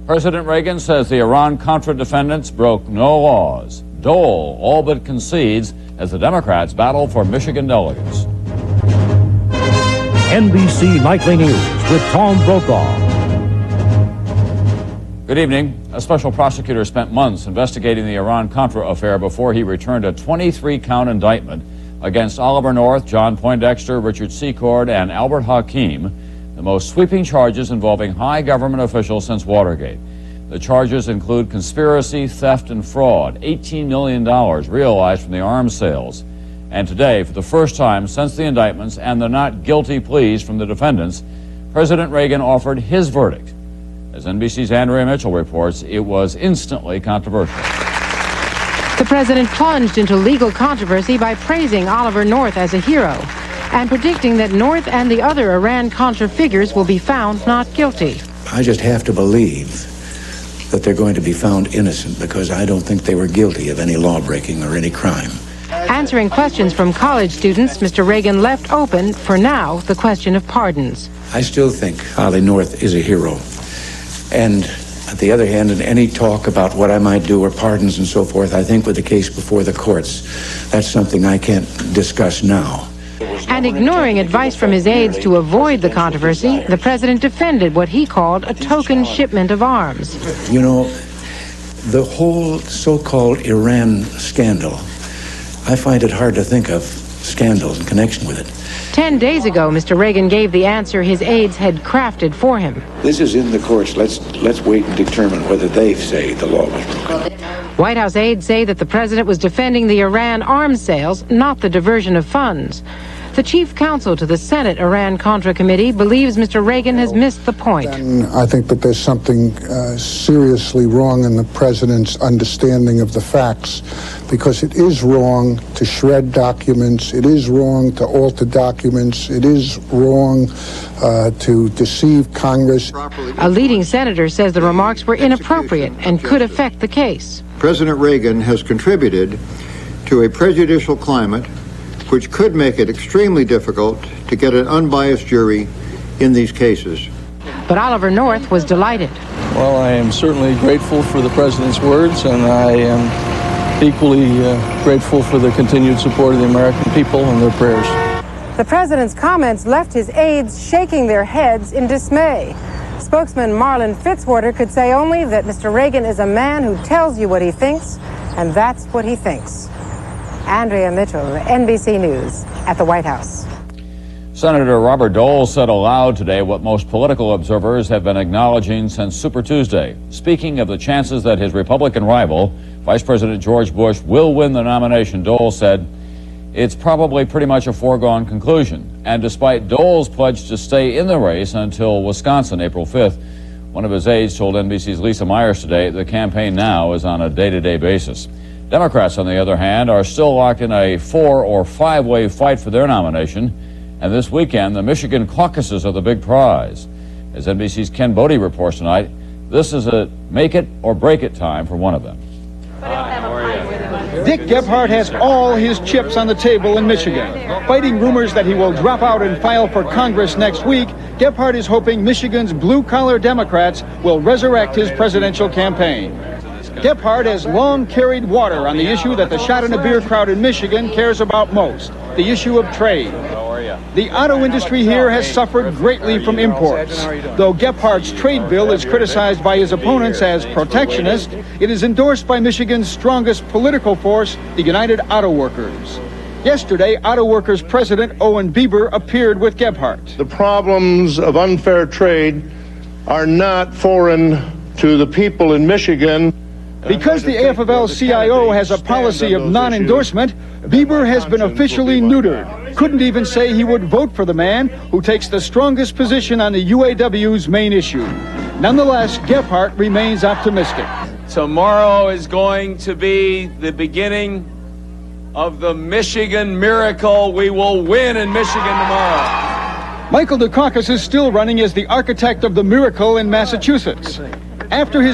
President Reagan says the Iran-Contra defendants broke no laws. Dole all but concedes as the Democrats battle for Michigan delegates. NBC Nightly News with Tom Brokaw. Good evening. A special prosecutor spent months investigating the Iran-Contra affair before he returned a 23-count indictment against Oliver North, John Poindexter, Richard Secord, and Albert Hakim, the most sweeping charges involving high government officials since Watergate. The charges include conspiracy, theft, and fraud, $18 million realized from the arms sales. And today, for the first time since the indictments and the not guilty pleas from the defendants, President Reagan offered his verdict. As NBC's Andrea Mitchell reports, it was instantly controversial. The president plunged into legal controversy by praising Oliver North as a hero and predicting that North and the other Iran-Contra figures will be found not guilty. I just have to believe that they're going to be found innocent because I don't think they were guilty of any lawbreaking or any crime. Answering questions from college students, Mr. Reagan left open, for now, the question of pardons. I still think Ollie North is a hero. And on the other hand, in any talk about what I might do or pardons and so forth, I think with the case before the courts, that's something I can't discuss now. And ignoring advice from his aides to avoid the controversy, the president defended what he called a token shipment of arms. You know, the whole so-called Iran scandal, I find it hard to think of scandals in connection with it. 10 days ago, Mr. Reagan gave the answer his aides had crafted for him. This is in the courts. Let's wait and determine whether they say the law was broken. White House aides say that the president was defending the Iran arms sales, not the diversion of funds. The chief counsel to the Senate Iran-Contra Committee believes Mr. Reagan has missed the point. And I think that there's something seriously wrong in the president's understanding of the facts, because it is wrong to shred documents, it is wrong to alter documents, it is wrong to deceive Congress. A leading senator says the remarks were inappropriate and could affect the case. President Reagan has contributed to a prejudicial climate which could make it extremely difficult to get an unbiased jury in these cases. But Oliver North was delighted. Well, I am certainly grateful for the president's words, and I am equally grateful for the continued support of the American people and their prayers. The president's comments left his aides shaking their heads in dismay. Spokesman Marlin Fitzwater could say only that Mr. Reagan is a man who tells you what he thinks, and that's what he thinks. Andrea Mitchell, NBC News, at the White House. Senator Robert Dole said aloud today what most political observers have been acknowledging since Super Tuesday. Speaking of the chances that his Republican rival, Vice President George Bush, will win the nomination, Dole said, "It's probably pretty much a foregone conclusion." And despite Dole's pledge to stay in the race until Wisconsin, April 5th, one of his aides told NBC's Lisa Myers today the campaign now is on a day-to-day basis. Democrats, on the other hand, are still locked in a 4- or 5-way fight for their nomination. And this weekend, the Michigan caucuses are the big prize. As NBC's Ken Bodie reports tonight, this is a make-it-or-break-it time for one of them. Dick Gephardt has all his chips on the table in Michigan. Fighting rumors that he will drop out and file for Congress next week, Gephardt is hoping Michigan's blue-collar Democrats will resurrect his presidential campaign. Gephardt has long carried water on the issue that the shot-in-a-beer crowd in Michigan cares about most, the issue of trade. The auto industry here has suffered greatly from imports. Though Gephardt's trade bill is criticized by his opponents as protectionist, it is endorsed by Michigan's strongest political force, the United Auto Workers. Yesterday, Auto Workers President Owen Bieber appeared with Gephardt. The problems of unfair trade are not foreign to the people in Michigan. Because the AFL-CIO has a policy of non-endorsement, Bieber has been officially neutered. Couldn't even say he would vote for the man who takes the strongest position on the UAW's main issue. Nonetheless, Gephardt remains optimistic. Tomorrow is going to be the beginning of the Michigan miracle. We will win in Michigan tomorrow. Michael Dukakis is still running as the architect of the miracle in Massachusetts. After his